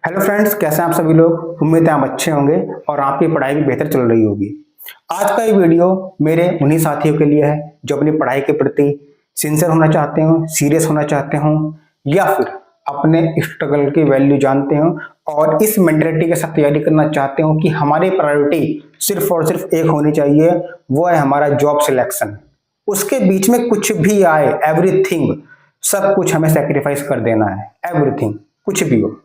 Hello friends, कैसे हैं आप सभी लोग। उम्मीद है आप अच्छे होंगे और आपकी पढ़ाई भी बेहतर चल रही होगी। आज का ये वीडियो मेरे उन्हीं साथियों के लिए है जो अपनी पढ़ाई के प्रति सिंसियर होना चाहते हो, सीरियस होना चाहते हो, या फिर अपने स्ट्रगल की वैल्यू जानते हो और इस मेंटेलिटी के साथ तैयारी करना चाहते हो कि हमारी प्रायोरिटी सिर्फ और सिर्फ एक होनी चाहिए, वो है हमारा जॉब सिलेक्शन। उसके बीच में कुछ भी आए, एवरीथिंग, सब कुछ हमें सेक्रीफाइस कर देना है। एवरीथिंग, कुछ भी हो।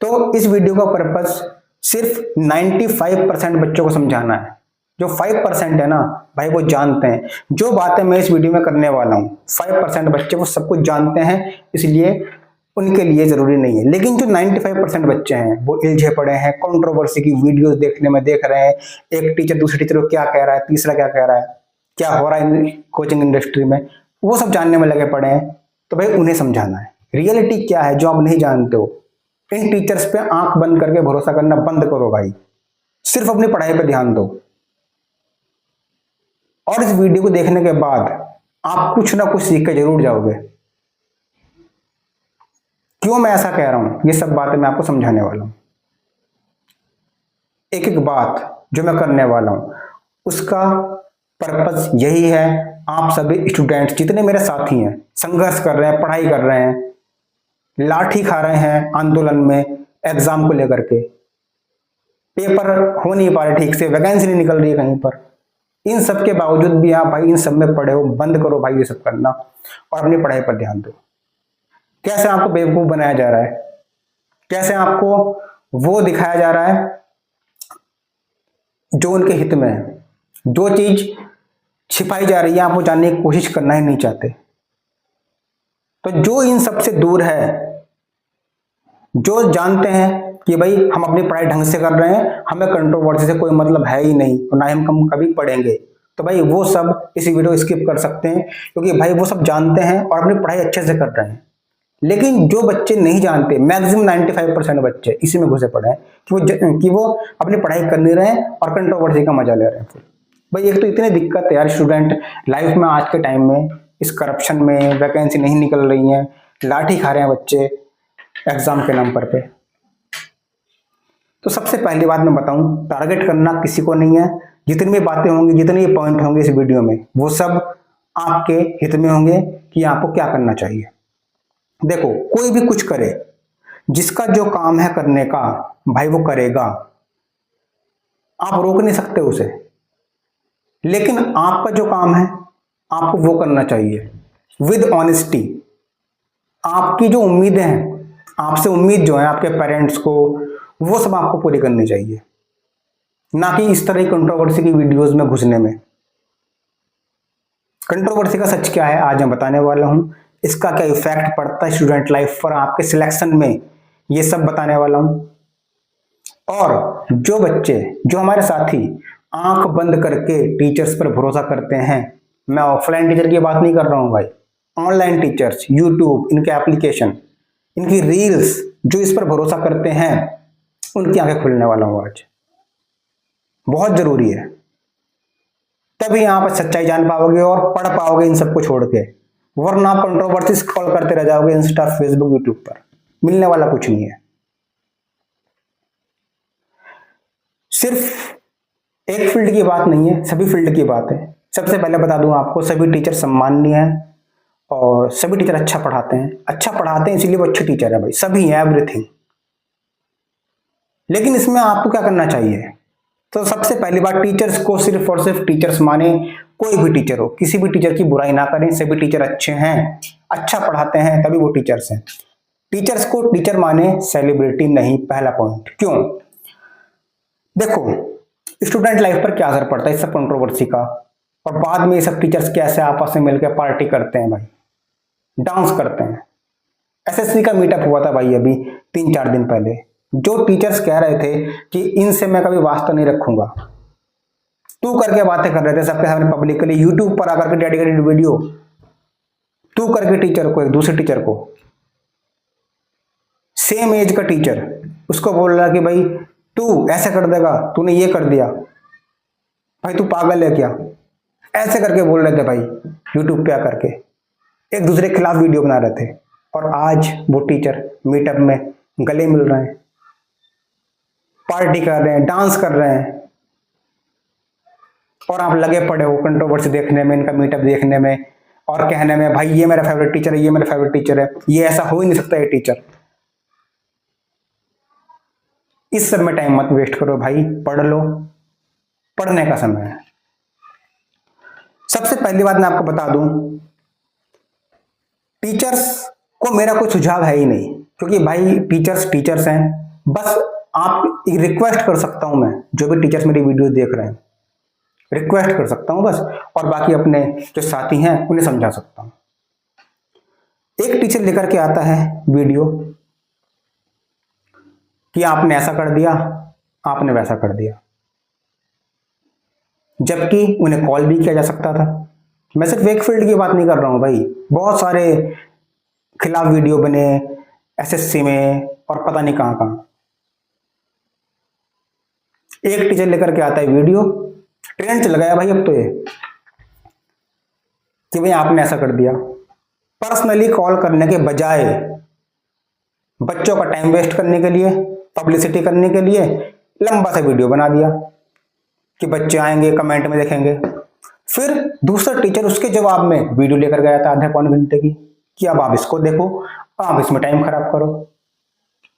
तो इस वीडियो का पर्पस सिर्फ 95% बच्चों को समझाना है। जो 5% है ना भाई, वो जानते हैं जो बातें मैं इस वीडियो में करने वाला हूं। 5% बच्चे वो सब कुछ जानते हैं, इसलिए उनके लिए जरूरी नहीं है। लेकिन जो 95% बच्चे हैं वो उलझे पड़े हैं, कंट्रोवर्सी की वीडियोस देखने में देख रहे हैं, एक टीचर दूसरे टीचर को क्या कह रहा है, तीसरा क्या कह रहा है, क्या हो रहा है कोचिंग इंडस्ट्री में, वो सब जानने में लगे पड़े हैं। तो भाई उन्हें समझाना है रियलिटी क्या है जो आप नहीं जानते हो। इन टीचर्स पे आंख बंद करके भरोसा करना बंद करो भाई, सिर्फ अपनी पढ़ाई पे ध्यान दो। और इस वीडियो को देखने के बाद आप कुछ ना कुछ सीख के जरूर जाओगे। क्यों मैं ऐसा कह रहा हूं, ये सब बातें मैं आपको समझाने वाला हूं। एक एक बात जो मैं करने वाला हूं उसका पर्पस यही है, आप सभी स्टूडेंट्स जितने मेरे साथी हैं, संघर्ष कर रहे हैं, पढ़ाई कर रहे हैं, लाठी खा रहे हैं आंदोलन में एग्जाम को लेकर के, पेपर हो नहीं पा रहे ठीक से, वैकेंसी नहीं निकल रही है कहीं पर, इन सब के बावजूद भी आप भाई इन सब में पढ़े हो। बंद करो भाई ये सब करना और अपनी पढ़ाई पर ध्यान दो। कैसे आपको बेवकूफ बनाया जा रहा है, कैसे आपको वो दिखाया जा रहा है जो उनके हित में है, जो चीज छिपाई जा रही है आप वो जानने की कोशिश करना ही नहीं चाहते। तो जो इन सब से दूर है, जो जानते हैं कि भाई हम अपनी पढ़ाई ढंग से कर रहे हैं, हमें कंट्रोवर्सी से कोई मतलब है ही नहीं और ना ही हम कभी पढ़ेंगे, तो भाई वो सब इस वीडियो स्किप कर सकते हैं, क्योंकि भाई वो सब जानते हैं और अपनी पढ़ाई अच्छे से कर रहे हैं। लेकिन जो बच्चे नहीं जानते, मैक्सिमम 95% बच्चे इसी में घुसे पड़े हैं कि वो अपनी पढ़ाई कर नहीं रहे हैं और कंट्रोवर्सी का मजा ले रहे हैं। भाई एक तो इतनी दिक्कत है यार स्टूडेंट लाइफ में आज के टाइम में, इस करप्शन में, वैकेंसी नहीं निकल रही है, लाठी खा रहे हैं बच्चे एग्जाम के नंबर पे। तो सबसे पहली बात मैं बताऊं, टारगेट करना किसी को नहीं है। जितनी भी बातें होंगी, जितने भी पॉइंट होंगे इस वीडियो में, वो सब आपके हित में होंगे कि आपको क्या करना चाहिए। देखो, कोई भी कुछ करे, जिसका जो काम है करने का भाई वो करेगा, आप रोक नहीं सकते उसे। लेकिन आपका जो काम है आपको वो करना चाहिए विद ऑनेस्टी। आपकी जो उम्मीदें हैं, आपसे उम्मीद जो है आपके पेरेंट्स को, वो सब आपको पूरी करनी चाहिए, ना कि इस तरह की कंट्रोवर्सी की वीडियोस में घुसने में। कंट्रोवर्सी का सच क्या है आज मैं बताने वाला हूं, इसका क्या इफेक्ट पड़ता है स्टूडेंट लाइफ पर, आपके सिलेक्शन में, ये सब बताने वाला हूं। और जो बच्चे, जो हमारे साथी आंख बंद करके टीचर्स पर भरोसा करते हैं, मैं ऑफलाइन टीचर की बात नहीं कर रहा हूं भाई, ऑनलाइन टीचर्स, यूट्यूब, इनके एप्लीकेशन, इनकी रील्स, जो इस पर भरोसा करते हैं, उनकी आंखें खुलने वाला हूं आज। बहुत जरूरी है, तभी यहां पर सच्चाई जान पाओगे और पढ़ पाओगे इन सबको छोड़ के। वरना आप कंट्रोवर्सी स्क्रॉल करते रह जाओगे इंस्टा, फेसबुक, यूट्यूब पर, मिलने वाला कुछ नहीं है। सिर्फ एक फील्ड की बात नहीं है, सभी फील्ड की बात है। सबसे पहले बता दूं आपको, सभी टीचर सम्माननीय हैं और सभी टीचर अच्छा पढ़ाते हैं। अच्छा पढ़ाते हैं इसलिए वो अच्छे टीचर है भाई, सभी हैं, एवरीथिंग। लेकिन इसमें आपको क्या करना चाहिए, तो सबसे पहली बात, टीचर्स को सिर्फ और सिर्फ टीचर्स माने। कोई भी टीचर हो, किसी भी टीचर की बुराई ना करें, सभी टीचर अच्छे हैं, अच्छा पढ़ाते हैं, तभी वो टीचर्स हैं। टीचर्स को टीचर माने, सेलिब्रिटी नहीं, पहला पॉइंट। क्यों? देखो, स्टूडेंट लाइफ पर क्या असर पड़ता है इस सब कंट्रोवर्सी का, और बाद में ये सब टीचर्स कैसे आपस में मिलकर पार्टी करते हैं भाई, डांस करते हैं। एसएससी का मीटअप हुआ था भाई अभी 3-4 दिन पहले, जो टीचर्स कह रहे थे कि इनसे मैं कभी वास्ता नहीं रखूंगा, तू करके बातें कर रहे थे सबके सामने पब्लिकली, यूट्यूब पर आकर के डेडिकेटेड वीडियो, तू करके टीचर को, एक दूसरे टीचर को, सेम एज का टीचर, उसको बोल रहा कि भाई तू ऐसे कर देगा, तूने ये कर दिया, भाई तू पागल है क्या, ऐसे करके बोल रहे थे भाई यूट्यूब पे आकर के, एक दूसरे के खिलाफ वीडियो बना रहे थे। और आज वो टीचर मीटअप में गले मिल रहे हैं, पार्टी कर रहे हैं, डांस कर रहे हैं, और आप लगे पड़े हो कंट्रोवर्सी देखने में, इनका मीटअप देखने में और कहने में भाई ये मेरा फेवरेट टीचर है, ये मेरा फेवरेट टीचर है, ये ऐसा हो ही नहीं सकता ये टीचर। इस सब में टाइम मत वेस्ट करो भाई, पढ़ लो, पढ़ने का समय है। सबसे पहली बात मैं आपको बता दूं, टीचर्स को मेरा कोई सुझाव है ही नहीं, क्योंकि भाई टीचर्स हैं। बस आप रिक्वेस्ट कर सकता हूं मैं, जो भी टीचर्स मेरी वीडियो देख रहे हैं, रिक्वेस्ट कर सकता हूं बस, और बाकी अपने जो साथी हैं उन्हें समझा सकता हूं। एक टीचर लेकर के आता है वीडियो कि आपने ऐसा कर दिया, आपने वैसा कर दिया, जबकि उन्हें कॉल भी किया जा सकता था। मैं सिर्फ एक फील्ड की बात नहीं कर रहा हूं भाई, बहुत सारे खिलाफ वीडियो बने एसएससी में और पता नहीं कहां कहां। एक टीचर लेकर के आता है वीडियो, ट्रेंड चल गया भाई अब तो ये, कि भाई आपने ऐसा कर दिया। पर्सनली कॉल करने के बजाय बच्चों का टाइम वेस्ट करने के लिए, पब्लिसिटी करने के लिए लंबा सा वीडियो बना दिया कि बच्चे आएंगे कमेंट में देखेंगे। फिर दूसरा टीचर उसके जवाब में वीडियो लेकर गया था आधे पौने घंटे की, कि अब आप इसको देखो, आप इसमें टाइम खराब करो।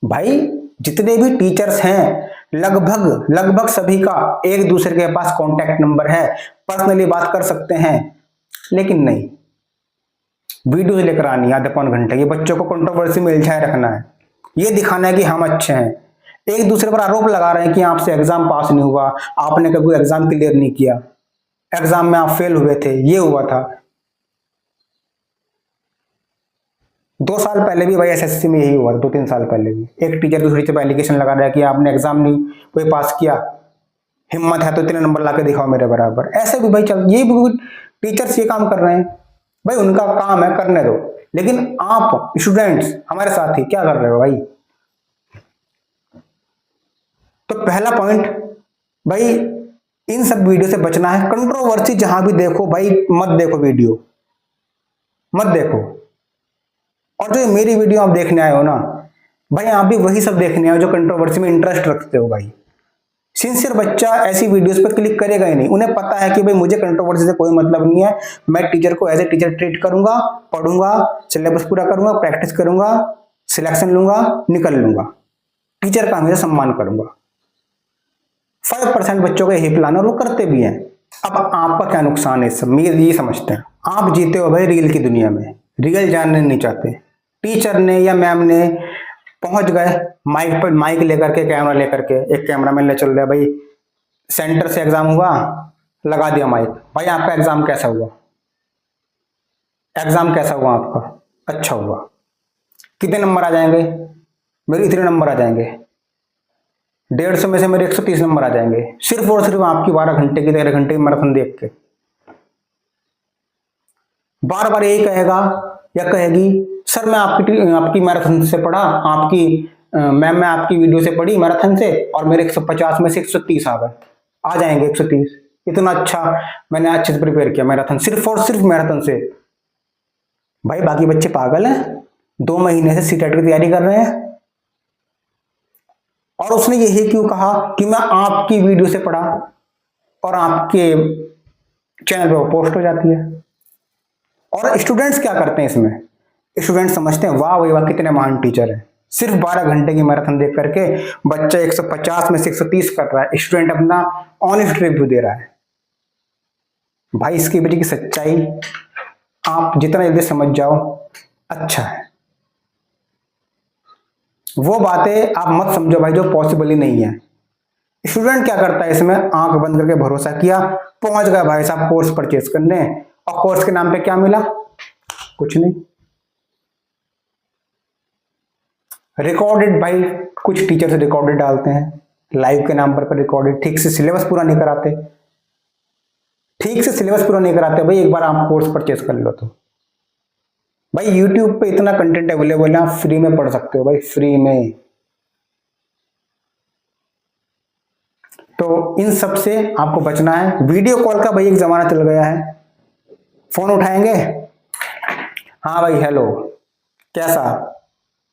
भाई जितने भी टीचर्स हैं लगभग सभी का एक दूसरे के पास कांटेक्ट नंबर है, पर्सनली बात कर सकते हैं, लेकिन नहीं, वीडियो लेकर आनी आधे पौने घंटे की, बच्चों को कंट्रोवर्सी में उलझाए रखना है, ये दिखाना है कि हम अच्छे हैं। एक दूसरे पर आरोप लगा रहे हैं कि आपसे एग्जाम पास नहीं हुआ, आपने कभी एग्जाम क्लियर नहीं किया, एग्जाम में आप फेल हुए थे, ये हुआ था। 2 साल पहले भी भाई एसएससी में यही हुआ था, 2-3 साल पहले भी एक टीचर दूसरे टीचर पर एलिगेशन लगा रहा है कि आपने एग्जाम नहीं कोई पास किया, हिम्मत है तो इतने नंबर लाके दिखाओ मेरे बराबर। ऐसे भी भाई ये भी टीचर्स ये काम कर रहे हैं, भाई उनका काम है, करने दो। लेकिन आप स्टूडेंट्स हमारे साथ ही क्या कर रहे हो भाई? तो पहला पॉइंट भाई, इन सब वीडियो से बचना है। कंट्रोवर्सी जहां भी देखो भाई मत देखो, वीडियो मत देखो। और जो मेरी वीडियो आप देखने आए हो ना भाई, आप भी वही सब देखने आए हो जो कंट्रोवर्सी में इंटरेस्ट रखते हो भाई। सिंसियर बच्चा ऐसी वीडियोस पर क्लिक करेगा ही नहीं, उन्हें पता है कि भाई मुझे कंट्रोवर्सी से कोई मतलब नहीं है, मैं टीचर को एज ए टीचर ट्रीट करूंगा, पढ़ूंगा, सिलेबस पूरा करूंगा, प्रैक्टिस करूंगा, सिलेक्शन लूंगा, निकल लूंगा, टीचर का हमेशा सम्मान करूंगा। 5% बच्चों का यही प्लान है और वो करते भी हैं। अब आपका क्या नुकसान है? सब मेरे ये समझते हैं, आप जीते हो भाई रील की दुनिया में, रियल जानने नहीं चाहते। टीचर ने या मैम ने पहुंच गए माइक पर, माइक लेकर के, कैमरा लेकर के, एक कैमरामैन ले चल रहा है भाई, सेंटर से एग्जाम हुआ, लगा दिया माइक, भाई आपका एग्जाम कैसा हुआ? एग्जाम कैसा हुआ आपका? अच्छा हुआ। कितने नंबर आ जाएंगे? मेरे इतने नंबर आ जाएंगे, 150 में से मेरे 130 नंबर आ जाएंगे, सिर्फ और सिर्फ आपकी 12 घंटे की 13 घंटे की मैराथन देख के। बार बार यही कहेगा या कहेगी, सर मैं आपकी मैराथन से पढ़ा, आपकी मैम मैं आपकी वीडियो से पढ़ी मैराथन से, और मेरे 150 में से 130 आ गए। आ जाएंगे 130, इतना अच्छा मैंने अच्छे से प्रिपेयर किया मैराथन, सिर्फ और सिर्फ मैराथन से। भाई बाकी बच्चे पागल हैं, 2 महीने से सीटेट की तैयारी कर रहे हैं, और उसने यही क्यों कहा कि मैं आपकी वीडियो से पढ़ा, और आपके चैनल पर पोस्ट हो जाती है। और स्टूडेंट्स क्या करते हैं इसमें? स्टूडेंट समझते हैं वाह भाई वाह कितने महान टीचर हैं, सिर्फ 12 घंटे की मैराथन देख करके बच्चा 150 में से 130 कर रहा है, स्टूडेंट अपना ऑनेस्ट रिव्यू दे रहा है। भाई इसकी वजह की सच्चाई आप जितना जल्दी समझ जाओ अच्छा है। वो बातें आप मत समझो भाई जो पॉसिबल ही नहीं है। स्टूडेंट क्या करता है इसमें? आंख बंद करके भरोसा किया, पहुंच गया भाई साहब कोर्स परचेज करने, और कोर्स के नाम पे क्या मिला? कुछ नहीं। रिकॉर्डेड भाई, कुछ टीचर्स रिकॉर्डेड डालते हैं लाइव के नाम पर रिकॉर्डेड, ठीक से सिलेबस पूरा नहीं कराते, ठीक से सिलेबस पूरा नहीं कराते। भाई एक बार आप कोर्स परचेज कर लो तो भाई यूट्यूब पे इतना कंटेंट अवेलेबल है, आप फ्री में पढ़ सकते हो भाई, फ्री में। तो इन सब से आपको बचना है। वीडियो कॉल का भाई एक जमाना चल गया है, फोन उठाएंगे, हाँ भाई हेलो, कैसा,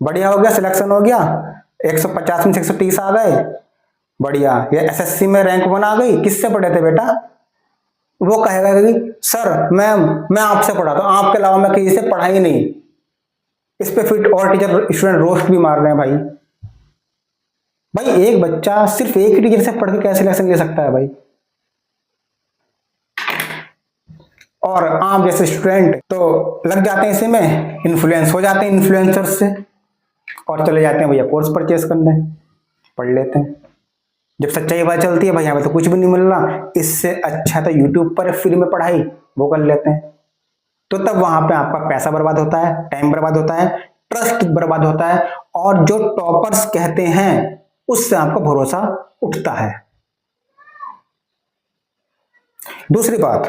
बढ़िया हो गया, सिलेक्शन हो गया, 150 में से 130 आ गए, बढ़िया। ये एसएससी में रैंक 1 आ गई, किससे पढ़े थे बेटा? वो कहेगा कि सर मैं आपसे पढ़ा था, आपके अलावा मैं किसी से पढ़ा ही नहीं। इस पे फिर और टीचर स्टूडेंट रोस्ट भी मार रहे हैं भाई। भाई एक बच्चा सिर्फ एक ही टीचर से पढ़ के कैसे सिलेक्शन ले सकता है भाई? और आप जैसे स्टूडेंट तो लग जाते हैं इसी में, इन्फ्लुएंस हो जाते हैं इन्फ्लुएंसर से और चले जाते हैं भैया कोर्स परचेज करने, पढ़ लेते हैं। जब सच्चाई बात चलती है भाई यहाँ पे तो कुछ भी नहीं मिल रहा, इससे अच्छा तो यूट्यूब पर फ्री में पढ़ाई वो कर लेते हैं। तो तब वहां पे आपका पैसा बर्बाद होता है, टाइम बर्बाद होता है, ट्रस्ट बर्बाद होता है, और जो टॉपर्स कहते हैं उससे आपका भरोसा उठता है। दूसरी बात,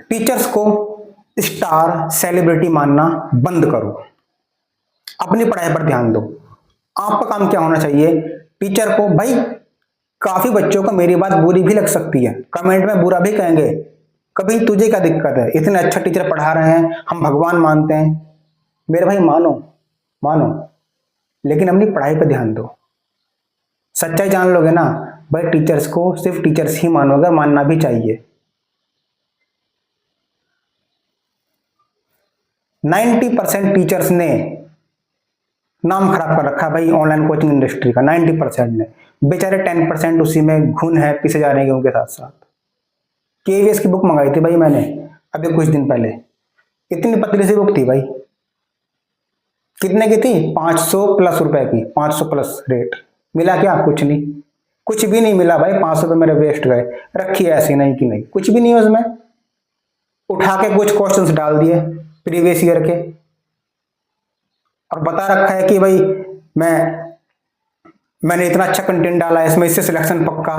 टीचर्स को स्टार सेलिब्रिटी मानना बंद करो, अपनी पढ़ाई पर ध्यान दो। आपका काम क्या होना चाहिए? टीचर को, भाई काफी बच्चों को मेरी बात बुरी भी लग सकती है, कमेंट में बुरा भी कहेंगे, कभी तुझे क्या दिक्कत है, इतने अच्छा टीचर पढ़ा रहे हैं, हम भगवान मानते हैं। मेरे भाई मानो मानो, लेकिन अपनी पढ़ाई पर ध्यान दो। सच्चाई जान लोगे ना भाई, टीचर्स को सिर्फ टीचर्स ही मानोगे, मानना भी चाहिए। 90% टीचर्स ने नाम खराब कर रखा है भाई ऑनलाइन कोचिंग इंडस्ट्री का, 90% ने। बेचारे 10% उसी में घुन है, पीछे जा रहे हैं उनके साथ साथ। केवीएस की बुक मंगाई थी भाई मैंने अभी कुछ दिन पहले, इतनी पतली सी बुक थी भाई। कितने की थी? 500 प्लस रुपए की, 500 प्लस रेट। मिला क्या? कुछ नहीं, कुछ भी नहीं मिला भाई। 500 रुपए मेरे वेस्ट गए। रखी है ऐसी नहीं कि नहीं, कुछ भी नहीं है उसमें। उठा के कुछ क्वेश्चंस डाल दिए प्रीवियस ईयर के, और बता रखा है कि भाई मैंने इतना अच्छा कंटेंट डाला है इसमें, इससे सिलेक्शन पक्का।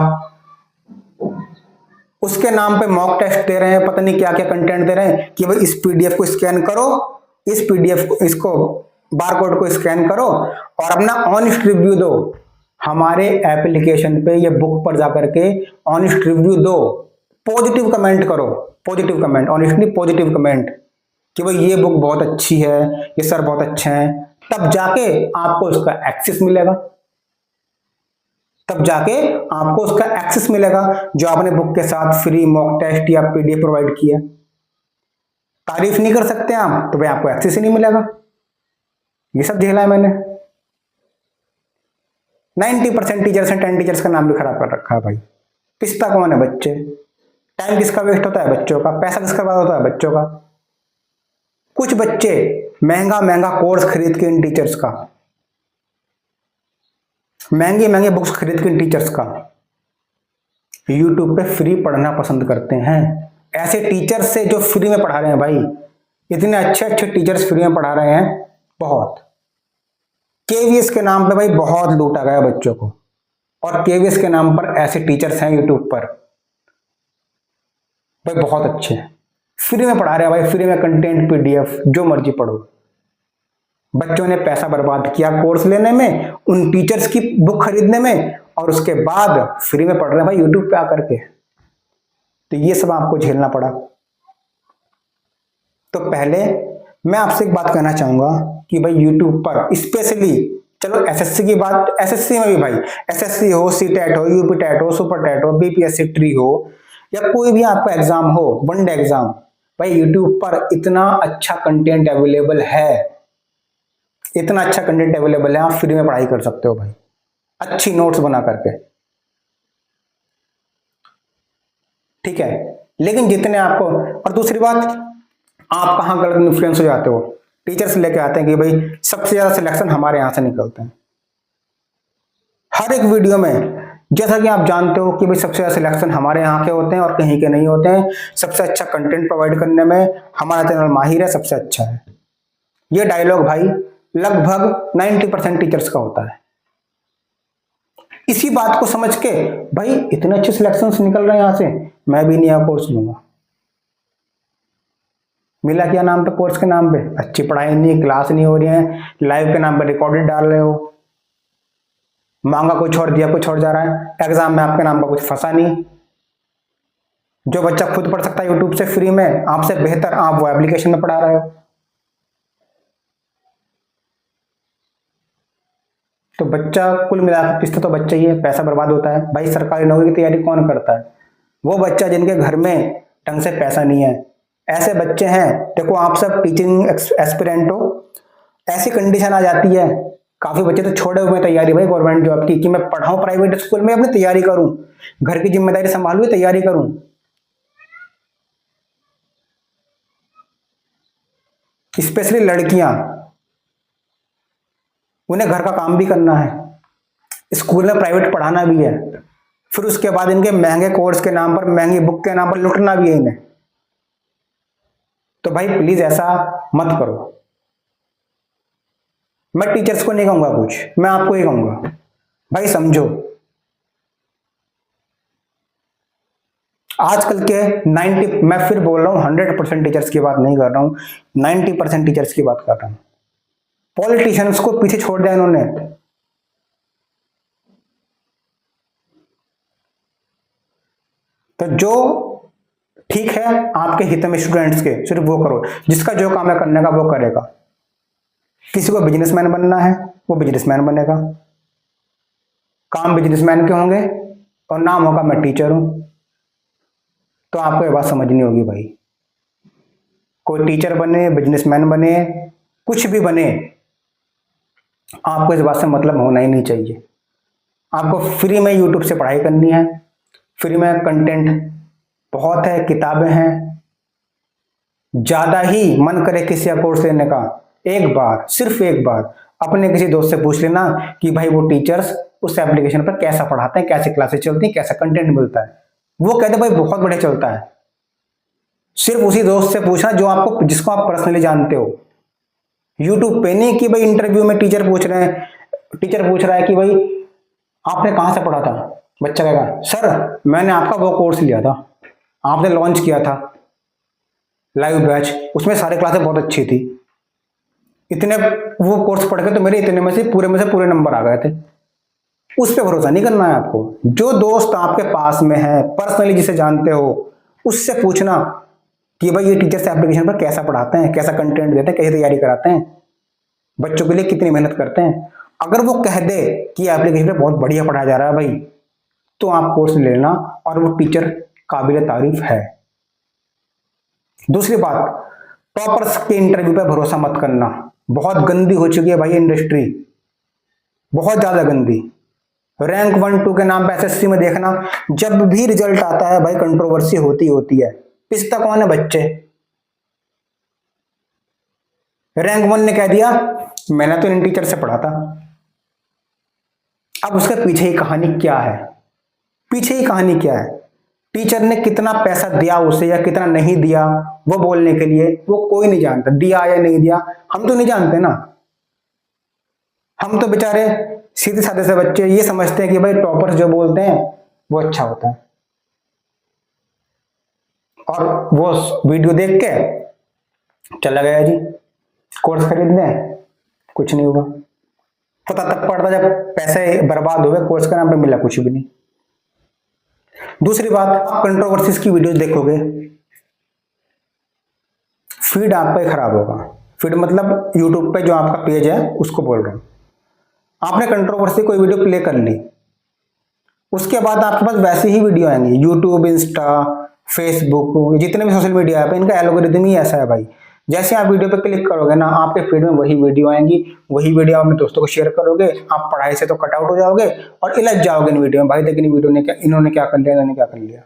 उसके नाम पे मॉक टेस्ट दे रहे हैं, पता नहीं क्या क्या कंटेंट दे रहे हैं कि भाई इस पीडीएफ को स्कैन करो, इस पीडीएफ को, इसको बारकोड को स्कैन करो और अपना ऑनेस्ट रिव्यू दो। हमारे एप्लीकेशन पे ये बुक पर जाकर के ऑनेस्ट रिव्यू दो, पॉजिटिव कमेंट करो, पॉजिटिव कमेंट, ऑनेस्ट नहीं पॉजिटिव कमेंट, कि भाई ये बुक बहुत अच्छी है, ये सर बहुत अच्छे हैं। तब जाके आपको उसका एक्सेस मिलेगा, तब जाके आपको उसका एक्सेस मिलेगा जो आपने बुक के साथ फ्री मॉक टेस्ट या पीडीएफ प्रोवाइड किया। तारीफ नहीं कर सकते आप तो भाई आपको एक्सेस ही नहीं मिलेगा। ये सब झेला है मैंने। 90% टीचर्स हैं, 10 टीचर्स का नाम भी खराब कर रखा है भाई। पिसता कौन है? बच्चे। टाइम किसका वेस्ट होता है? बच्चों का। पैसा किसका बर्बाद होता है? बच्चों का। कुछ बच्चे महंगा महंगा कोर्स खरीद के इन टीचर्स का, महंगे महंगे बुक्स खरीद के इन टीचर्स का यूट्यूब पे फ्री पढ़ना पसंद करते हैं। ऐसे टीचर्स से जो फ्री में पढ़ा रहे हैं भाई, इतने अच्छे अच्छे टीचर्स फ्री में पढ़ा रहे हैं, बहुत। केवीएस के नाम पे भाई बहुत लूटा गया बच्चों को, और केवीएस के नाम पर ऐसे टीचर्स हैं यूट्यूब पर भाई बहुत अच्छे, फ्री में पढ़ा रहे हैं भाई, फ्री में कंटेंट पीडीएफ जो मर्जी पढ़ो। बच्चों ने पैसा बर्बाद किया कोर्स लेने में, उन टीचर्स की बुक खरीदने में, और उसके बाद फ्री में पढ़ रहे हैं भाई यूट्यूब पे आकर के। तो ये सब आपको झेलना पड़ा। तो पहले मैं आपसे एक बात कहना चाहूंगा कि भाई यूट्यूब पर स्पेशली, चलो एसएससी की बात, एसएससी में भी भाई, एसएससी हो, सीटेट हो, यूपी टेट हो, सुपर टेट हो, बीपीएससी ट्री हो, या कोई भी आपका एग्जाम हो, वनडे एग्जाम, भाई यूट्यूब पर इतना अच्छा कंटेंट अवेलेबल है, इतना अच्छा कंटेंट अवेलेबल है, आप फ्री में पढ़ाई कर सकते हो भाई, अच्छी नोट्स बना करके। ठीक है, लेकिन जितने आपको, और दूसरी बात, आप कहां गलत इन्फ्लुएंस हो जाते हो, टीचर्स लेके आते हैं कि भाई सबसे ज्यादा सिलेक्शन हमारे यहां से निकलते हैं। हर एक वीडियो में, जैसा कि आप जानते हो कि भाई सबसे ज्यादा सिलेक्शन हमारे यहाँ के होते हैं और कहीं के नहीं होते हैं, सबसे अच्छा कंटेंट प्रोवाइड करने में हमारा चैनल माहिर है, सबसे अच्छा है। ये डायलॉग भाई लगभग 90% टीचर्स का होता है। इसी बात को समझ के भाई इतने अच्छे सिलेक्शंस निकल रहे हैं यहां से, मैं भी नया कोर्स लूंगा। मिला क्या नाम पे? कोर्स के नाम पे अच्छी पढ़ाई नहीं, क्लास नहीं हो रही है, लाइव के नाम पे रिकॉर्डेड डाल रहे हो, मांगा कुछ और दिया कुछ और जा रहा है, एग्जाम में आपके नाम का कुछ फंसा नहीं। जो बच्चा खुद पढ़ सकता है यूट्यूब से फ्री में, आपसे बेहतर आप वो एप्लीकेशन में पढ़ा रहे हो। तो बच्चा कुल मिलाकर पिसता तो बच्चा ही है, पैसा बर्बाद होता है भाई। सरकारी नौकरी की तैयारी कौन करता है? वो बच्चा जिनके घर में ढंग से पैसा नहीं है। ऐसे बच्चे हैं, देखो आप सब टीचिंग एस्पिरेंट हो, ऐसी कंडीशन आ जाती है, काफी बच्चे तो छोड़े हुए तैयारी भाई गवर्नमेंट जॉब की, कि मैं पढ़ाऊं प्राइवेट स्कूल में, अपनी तैयारी करूं, घर की जिम्मेदारी संभालूं, तैयारी करूं। स्पेशली लड़कियां, उन्हें घर का काम भी करना है, स्कूल में प्राइवेट पढ़ाना भी है, फिर उसके बाद इनके महंगे कोर्स के नाम पर, महंगी बुक के नाम पर लुटना भी है इन्हें। तो भाई प्लीज ऐसा मत करो। मैं टीचर्स को नहीं कहूंगा कुछ, मैं आपको ही कहूंगा भाई समझो। आजकल के 90, मैं फिर बोल रहा हूं 100% टीचर्स की बात नहीं कर रहा हूं, 90% टीचर्स की बात कर रहा हूं। पॉलिटिशियंस को पीछे छोड़ दिया इन्होंने। तो जो ठीक है आपके हित में स्टूडेंट्स के, सिर्फ वो करो, जिसका जो काम है करने का वो करेगा। किसी को बिजनेसमैन बनना है वो बिजनेसमैन बनेगा, काम बिजनेसमैन के होंगे, और नाम होगा मैं टीचर हूं। तो आपको ये बात समझनी होगी भाई, कोई टीचर बने, बिजनेसमैन बने, कुछ भी बने, आपको इस बात से मतलब होना ही नहीं चाहिए। आपको फ्री में यूट्यूब से पढ़ाई करनी है, फ्री में कंटेंट बहुत है, किताबें हैं, ज्यादा ही मन करे किसी का कोर्स लेने का, एक बार, सिर्फ एक बार अपने किसी दोस्त से पूछ लेना कि भाई वो टीचर्स उस एप्लीकेशन पर कैसा पढ़ाते हैं, कैसे क्लासेस चलती हैं, कैसा कंटेंट मिलता है। वो कहते भाई बहुत बढ़िया चलता है। सिर्फ उसी दोस्त से पूछना जो आपको, जिसको आप पर्सनली जानते हो। यूट्यूब पे नहीं कि भाई इंटरव्यू में टीचर पूछ रहे हैं, टीचर पूछ रहा है कि भाई आपने कहां से पढ़ा था, बच्चा कहेगा सर मैंने आपका वो कोर्स लिया था, आपने लॉन्च किया था लाइव बैच, उसमें सारी क्लासें बहुत अच्छी थी, इतने वो कोर्स पढ़ के तो मेरे इतने में से पूरे नंबर आ गए थे। उस पर भरोसा नहीं करना है आपको। जो दोस्त आपके पास में है, पर्सनली जिसे जानते हो, उससे पूछना कि भाई ये टीचर्स एप्लीकेशन पर कैसा पढ़ाते हैं, कैसा कंटेंट देते हैं, कैसी तैयारी कराते हैं, बच्चों के लिए कितनी मेहनत करते हैं। अगर वो कह दे कि एप्लीकेशन पर बहुत बढ़िया पढ़ाया जा रहा है भाई, तो आप कोर्स ले लेना, और वो टीचर काबिल तारीफ है। दूसरी बात, टॉपर्स के इंटरव्यू पे भरोसा मत करना। बहुत गंदी हो चुकी है भाई इंडस्ट्री, बहुत ज्यादा गंदी। रैंक 1 2 के नाम पे एसएससी में देखना, जब भी रिजल्ट आता है भाई कंट्रोवर्सी होती है। पिसता कौन है? बच्चे। रैंक 1 ने कह दिया मैंने तो इन टीचर से पढ़ा था। अब उसके पीछे ही कहानी क्या है? पीछे ही कहानी क्या है? टीचर ने कितना पैसा दिया उसे या कितना नहीं दिया वो बोलने के लिए, वो कोई नहीं जानता। दिया या नहीं दिया हम तो नहीं जानते ना। हम तो बेचारे सीधे साधे से बच्चे ये समझते हैं कि भाई टॉपर्स जो बोलते हैं वो अच्छा होता है, और वो वीडियो देख के चला गया जी कोर्स खरीद लें, कुछ नहीं होगा। पता तब पड़ता जब पैसे बर्बाद हुए, कोर्स के नाम पे मिला कुछ भी नहीं। दूसरी बात, आप कंट्रोवर्सीज की वीडियोस देखोगे, फीड आपका ही खराब होगा। फीड मतलब यूट्यूब पे जो आपका पेज है उसको बोल रहा हूं। आपने कंट्रोवर्सी कोई वीडियो प्ले कर ली, उसके बाद आपके पास वैसी ही वीडियो आएंगी। यूट्यूब, इंस्टा, फेसबुक, जितने भी सोशल मीडिया ऐप है, इनका एल्गोरिदम ही ऐसा है भाई। जैसे आप वीडियो पे क्लिक करोगे ना, आपके फीड में वही वीडियो आएंगी, वही वीडियो आप अपने दोस्तों को शेयर करोगे, आप पढ़ाई से तो कट आउट हो जाओगे और इलझ जाओगे इन वीडियो में। भाई लेकिन वीडियो ने क्या, इन्होंने क्या कर लिया, इन्होंने क्या कर लिया।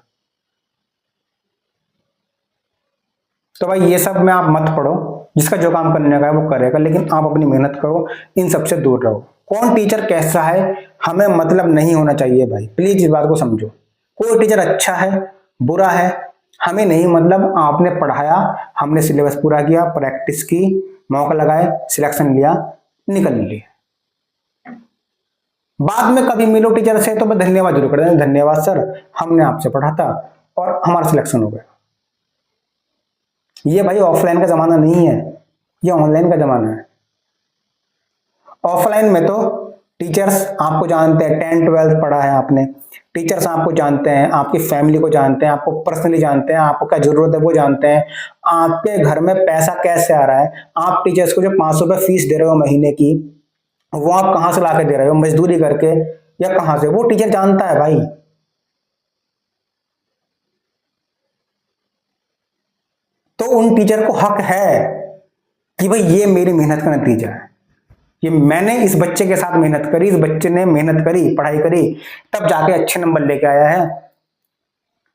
तो भाई ये सब में आप मत पढ़ो, जिसका जो काम करने का है वो करेगा, लेकिन आप अपनी मेहनत करो, इन सबसे दूर रहो। कौन टीचर कैसा है हमें मतलब नहीं होना चाहिए भाई, प्लीज इस बात को समझो। कोई टीचर अच्छा है बुरा है हमें नहीं मतलब, आपने पढ़ाया, हमने सिलेबस पूरा किया, प्रैक्टिस की, मौका लगाए, सिलेक्शन लिया, निकल लिया। बाद में कभी मिलो टीचर से तो मैं धन्यवाद जरूर कर देना, धन्यवाद सर हमने आपसे पढ़ा था और हमारा सिलेक्शन हो गया। ये भाई ऑफलाइन का जमाना नहीं है, ये ऑनलाइन का जमाना है। ऑफलाइन में तो टीचर्स आपको जानते हैं, 10 12 पढ़ा है आपने, टीचर्स आपको जानते हैं, आपकी फैमिली को जानते हैं, आपको पर्सनली जानते हैं, आपको क्या जरूरत है वो जानते हैं, आपके घर में पैसा कैसे आ रहा है। आप टीचर्स को जो 500 रुपये फीस दे रहे हो महीने की, वो आप कहां से ला के दे रहे हो, मजदूरी करके या कहां से, वो टीचर जानता है भाई। तो उन टीचर को हक है कि भाई ये मेरी मेहनत का नतीजा है, ये मैंने इस बच्चे के साथ मेहनत करी, इस बच्चे ने मेहनत करी, पढ़ाई करी, तब जाके अच्छे नंबर लेके आया है।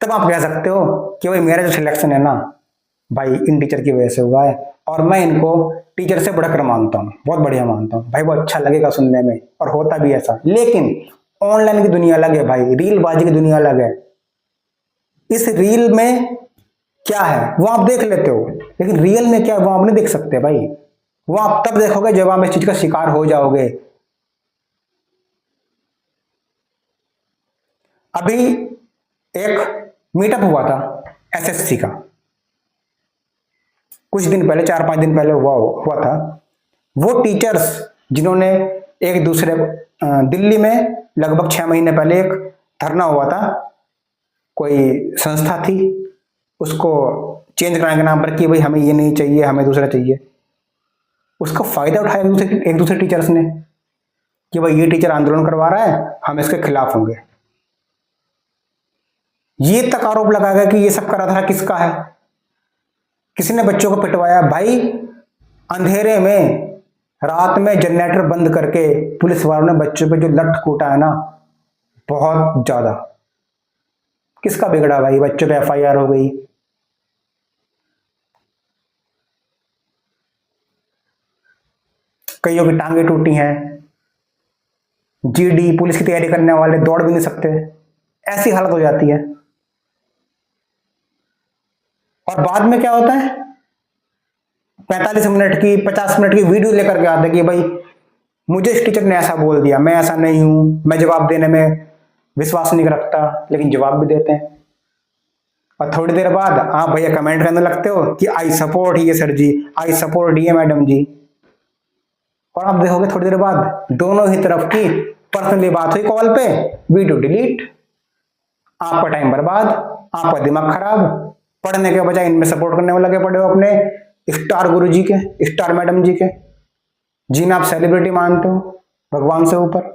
तब आप कह सकते हो कि भाई मेरा जो सिलेक्शन है ना भाई इन टीचर की वजह से हुआ है, और मैं इनको टीचर से बढ़कर मानता हूँ, बहुत बढ़िया मानता हूँ भाई, वो अच्छा लगेगा सुनने में और होता भी ऐसा। लेकिन ऑनलाइन की दुनिया अलग है भाई, रील बाजी की दुनिया अलग है। इस रील में क्या है वो आप देख लेते हो, लेकिन रियल में क्या है वो आप नहीं देख सकते भाई। वो आप तब देखोगे जब आप इस चीज का शिकार हो जाओगे। अभी एक मीटअप हुआ था एसएससी का, कुछ दिन पहले, 4-5 दिन पहले हुआ था। वो टीचर्स जिन्होंने एक दूसरे दिल्ली में लगभग 6 महीने पहले एक धरना हुआ था, कोई संस्था थी, उसको चेंज कराने के नाम पर कि भाई हमें ये नहीं चाहिए, हमें दूसरा चाहिए। उसका फायदा उठाया एक दूसरे टीचर्स ने कि भाई ये टीचर आंदोलन करवा रहा है, हम इसके खिलाफ होंगे। ये तक आरोप लगाया गया कि ये सब करा था किसका है, किसी ने बच्चों को पिटवाया भाई। अंधेरे में रात में जनरेटर बंद करके पुलिस वालों ने बच्चों पे जो लठ कूटा है ना, बहुत ज्यादा। किसका बिगड़ा भाई, बच्चों पे एफआईआर हो गई। कईयों की टांगे टूटी हैं, जीडी पुलिस की तैयारी करने वाले दौड़ भी नहीं सकते, ऐसी हालत हो जाती है। और बाद में क्या होता है, 45 मिनट की 50 मिनट की वीडियो लेकर के आते कि भाई मुझे इस टीचर ने ऐसा बोल दिया, मैं ऐसा नहीं हूं, मैं जवाब देने में विश्वास नहीं रखता, लेकिन जवाब भी देते हैं। और थोड़ी देर बाद आप भैया कमेंट करने लगते हो कि आई सपोर्ट ये सर जी, आई सपोर्ट ये मैडम जी। और आप देखोगे थोड़ी देर बाद दोनों ही तरफ की पर्सनली बात हुई कॉल पे, वीडियो डिलीट, आपका टाइम बर्बाद, आपका दिमाग खराब। पढ़ने के बजाय इनमें सपोर्ट करने में लगे पड़े हो अपने स्टार गुरुजी के, स्टार मैडम जी के, जिन्हें आप सेलिब्रिटी मानते हो भगवान से ऊपर।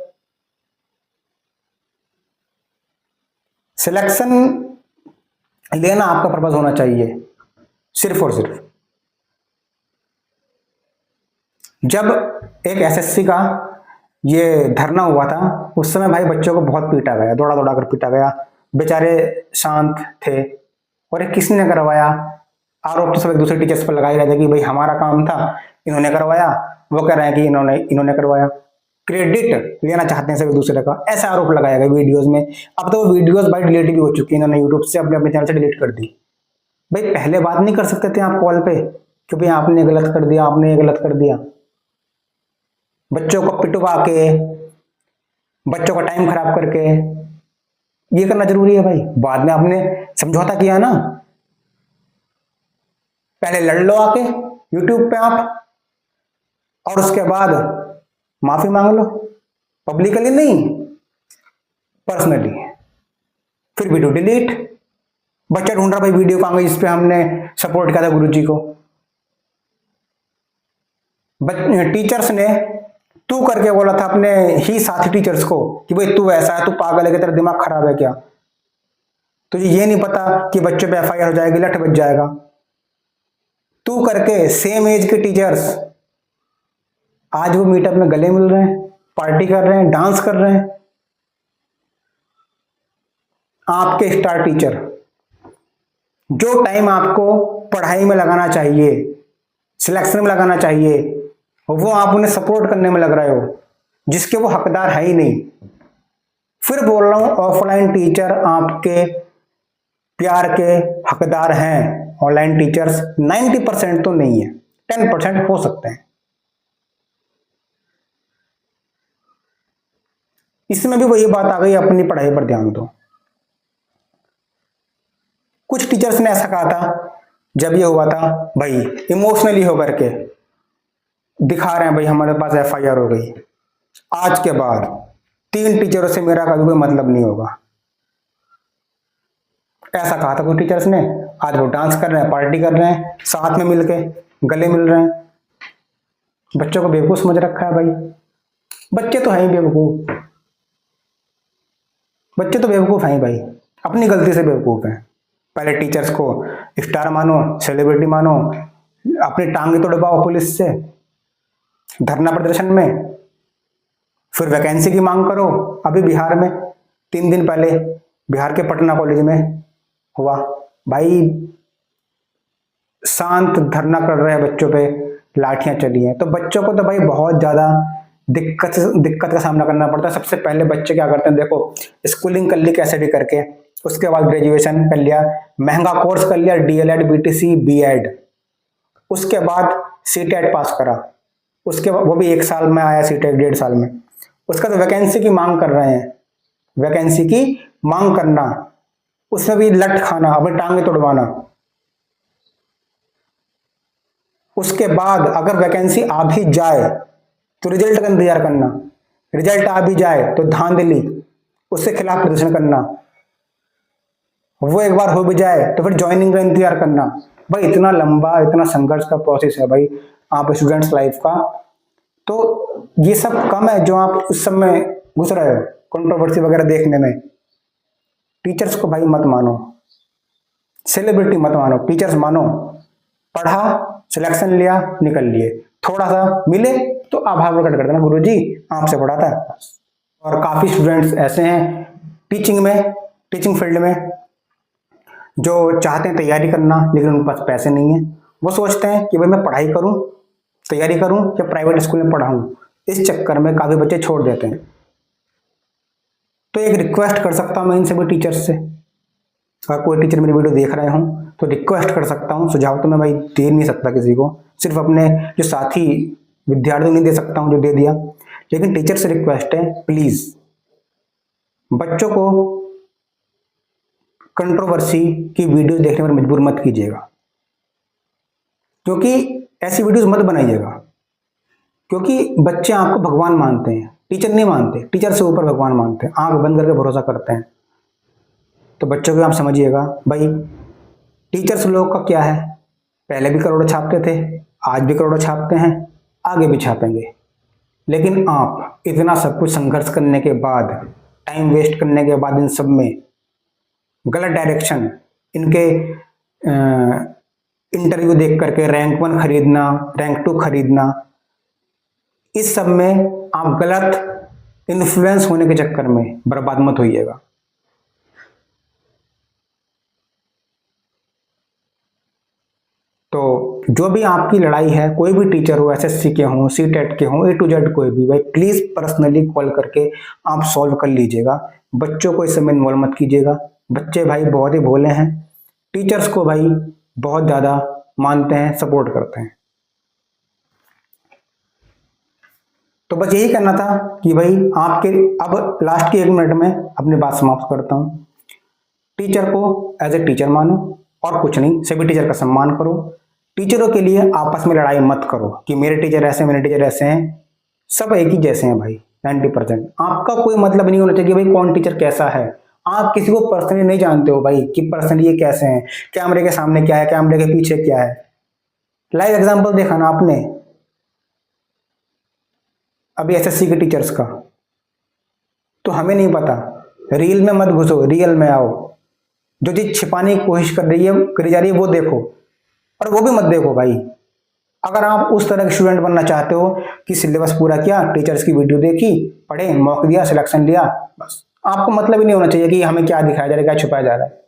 सिलेक्शन लेना आपका पर्पज होना चाहिए सिर्फ और सिर्फ। जब एक एसएससी का ये धरना हुआ था उस समय भाई बच्चों को बहुत पीटा गया, दौड़ा दौड़ा कर पीटा गया, बेचारे शांत थे। और ये किसने करवाया, आरोप तो सब एक दूसरे टीचर्स पर लगाए गए थे कि भाई हमारा काम था, इन्होंने करवाया। वो कह रहे हैं कि इन्होंने करवाया, क्रेडिट लेना चाहते हैं सब एक दूसरे का, ऐसा आरोप लगाया गया वीडियोस में। अब तो वो वीडियोस भाई डिलीट भी हो चुकी है, इन्होंने यूट्यूब से अपने अपने चैनल से डिलीट कर दी। भाई पहले बात नहीं कर सकते थे आप कॉल पे कि भाई आपने गलत कर दिया, आपने ये गलत कर दिया। बच्चों को पिटवा के, बच्चों का टाइम खराब करके ये करना जरूरी है भाई। बाद में आपने समझौता किया ना, पहले लड़ लो आके यूट्यूब पे आप, और उसके बाद माफी मांग लो, पब्लिकली नहीं, पर्सनली। फिर वीडियो डिलीट। बच्चा ढूंढ रहा भाई वीडियो कहां गई जिस पे हमने सपोर्ट किया था गुरुजी को। टीचर्स ने तू करके बोला था अपने ही साथी टीचर्स को कि भाई तू ऐसा है, तू पागल है, कि तेरा दिमाग खराब है क्या, तुझे ये नहीं पता कि बच्चों पे एफआईआर हो जाएगी, लठ बच जाएगा। तू करके सेम एज के टीचर्स आज वो मीटअप में गले मिल रहे हैं, पार्टी कर रहे हैं, डांस कर रहे हैं। आपके स्टार टीचर जो टाइम आपको पढ़ाई में लगाना चाहिए, सिलेक्शन में लगाना चाहिए, वो आप उन्हें सपोर्ट करने में लग रहे हो, जिसके वो हकदार है ही नहीं। फिर बोल रहा हूं ऑफलाइन टीचर आपके प्यार के हकदार हैं, ऑनलाइन टीचर्स 90% तो नहीं है, 10% हो सकते हैं। इसमें भी वही बात आ गई, अपनी पढ़ाई पर ध्यान दो। कुछ टीचर्स ने ऐसा कहा था जब ये हुआ था, भाई इमोशनली होकर के दिखा रहे हैं भाई हमारे पास एफआईआर हो गई, आज के बाद 3 टीचरों से मेरा कभी कोई मतलब नहीं होगा, ऐसा कहा था कुछ टीचर्स ने। आज वो डांस कर रहे हैं, पार्टी कर रहे हैं, साथ में मिलके गले मिल रहे हैं। बच्चों को बेवकूफ समझ रखा है भाई। बच्चे तो हैं ही बेवकूफ, बच्चे तो बेवकूफ हैं भाई, अपनी गलती से बेवकूफ हैं। पहले टीचर्स को स्टार मानो, सेलिब्रिटी मानो, अपनी टांगे तोड़वाओ पुलिस से धरना प्रदर्शन में, फिर वैकेंसी की मांग करो। अभी बिहार में 3 दिन पहले बिहार के पटना कॉलेज में हुआ भाई, शांत धरना कर रहे हैं, बच्चों पे लाठियां चली हैं। तो बच्चों को तो भाई बहुत ज्यादा दिक्कत का सामना करना पड़ता है। सबसे पहले बच्चे क्या करते हैं, देखो स्कूलिंग कर ली कैसे भी करके, उसके बाद ग्रेजुएशन कर लिया, महंगा कोर्स कर लिया, डीएलएड, बीटीसी, बीएड, उसके बाद सीटेट पास करा, उसके बाद वो भी 1 साल में आया, सीटेट 1.5 साल में। उसका तो वैकेंसी की मांग कर रहे हैं, वैकेंसी की मांग करना, उसमें भी लट खाना, अपनी टांगे तोड़वाना। उसके बाद अगर वैकेंसी आ भी जाए तो रिजल्ट का इंतजार करना, रिजल्ट आ भी जाए तो धांधली, उसके खिलाफ प्रदर्शन करना, वो एक बार हो भी जाए तो फिर ज्वाइनिंग का इंतजार करना। भाई इतना लंबा, इतना संघर्ष का प्रोसेस है भाई आप स्टूडेंट्स लाइफ का। तो ये सब कम है जो आप उस समय घुस रहे हो कंट्रोवर्सी वगैरह देखने में। टीचर्स को भाई मत मानो, सेलिब्रिटी मत मानो, टीचर्स मानो। पढ़ा, सिलेक्शन लिया, निकल लिए, थोड़ा सा मिले तो आभार प्रकट कर देना, गुरुजी आपसे पढ़ा था। और काफी स्टूडेंट्स ऐसे हैं टीचिंग में, टीचिंग फील्ड में, जो चाहते हैं तैयारी करना लेकिन उनके पास पैसे नहीं है। वो सोचते हैं कि भाई मैं पढ़ाई करूं, तैयारी करूं या प्राइवेट स्कूल में पढ़ाऊं, इस चक्कर में काफी बच्चे छोड़ देते हैं। तो एक रिक्वेस्ट कर सकता हूं मैं इन सभी टीचर्स से, अगर कोई टीचर मेरी वीडियो देख रहे हो तो रिक्वेस्ट कर सकता हूं, सुझाव तो मैं भाई दे नहीं सकता किसी को, सिर्फ अपने जो साथी विद्यार्थियों नहीं दे सकता हूं जो दे दिया, लेकिन टीचर से रिक्वेस्ट है प्लीज बच्चों को कंट्रोवर्सी की वीडियो देखने पर मजबूर मत कीजिएगा, क्योंकि ऐसी वीडियोस मत बनाइएगा, क्योंकि बच्चे आपको भगवान मानते हैं, टीचर नहीं मानते, टीचर से ऊपर भगवान मानते हैं, आंख बंद करके भरोसा करते हैं। तो बच्चों को आप समझिएगा भाई, टीचर्स लोग का क्या है, पहले भी करोड़ों छापते थे, आज भी करोड़ों छापते हैं, आगे भी छापेंगे। लेकिन आप इतना सब कुछ संघर्ष करने के बाद, टाइम वेस्ट करने के बाद, इन सब में गलत डायरेक्शन, इनके इंटरव्यू देख करके रैंक 1 खरीदना, रैंक 2 खरीदना, इस सब में आप गलत इन्फ्लुएंस होने के चक्कर में बर्बाद मत होइएगा। तो जो भी आपकी लड़ाई है, कोई भी टीचर हो, एसएससी के हो, सीटेट के हो, A to Z कोई भी, भाई प्लीज पर्सनली कॉल करके आप सॉल्व कर लीजिएगा। बच्चों को इस समय इन्वॉल्व मत कीजिएगा, बच्चे भाई बहुत ही भोले हैं, टीचर्स को भाई बहुत ज्यादा मानते हैं, सपोर्ट करते हैं। तो बस यही कहना था कि भाई आपके, अब लास्ट के 1 मिनट में अपनी बात समाप्त करता हूं। टीचर को एज ए टीचर मानो और कुछ नहीं, सभी टीचर का सम्मान करो। टीचरों के लिए आपस में लड़ाई मत करो कि मेरे टीचर ऐसे हैं, मेरे टीचर ऐसे हैं, सब एक ही जैसे हैं भाई 90%। आपका कोई मतलब नहीं होना चाहिए भाई कौन टीचर कैसा है। आप किसी को पर्सनली नहीं जानते हो भाई कि पर्सनली ये कैसे हैं, कैमरे के सामने क्या है, कैमरे के पीछे क्या है। लाइव एग्जाम्पल देखा ना आपने अभी एसएससी के टीचर्स का, तो हमें नहीं पता। रील में मत घुसो, रियल में आओ। जो चीज छिपाने की कोशिश करी जा रही है वो देखो, और वो भी मत देखो भाई। अगर आप उस तरह के स्टूडेंट बनना चाहते हो कि सिलेबस पूरा किया, टीचर्स की वीडियो देखी, पढ़े, मॉक दिया, सिलेक्शन लिया, बस, आपको मतलब ही नहीं होना चाहिए कि हमें क्या दिखाया जा रहा है, क्या छुपाया जा रहा है।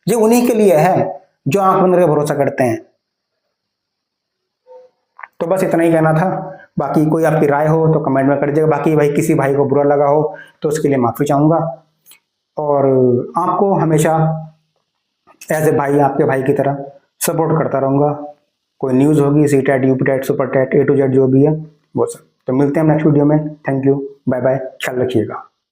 ये उन्हीं के लिए है जो आंख बंद करके भरोसा करते हैं। तो बस इतना ही कहना था। बाकी कोई आपकी राय हो तो कमेंट में कर दीजिएगा। बाकी भाई किसी भाई को बुरा लगा हो तो उसके लिए माफी चाहूंगा, और आपको हमेशा एज ए भाई, आपके भाई की तरह सपोर्ट करता रहूंगा। कोई न्यूज़ होगी, CTET, UPTET, Super TET, A to Z जो भी है वो सब। तो मिलते हैं नेक्स्ट वीडियो में। थैंक यू, बाय बाय, ख्याल रखिएगा।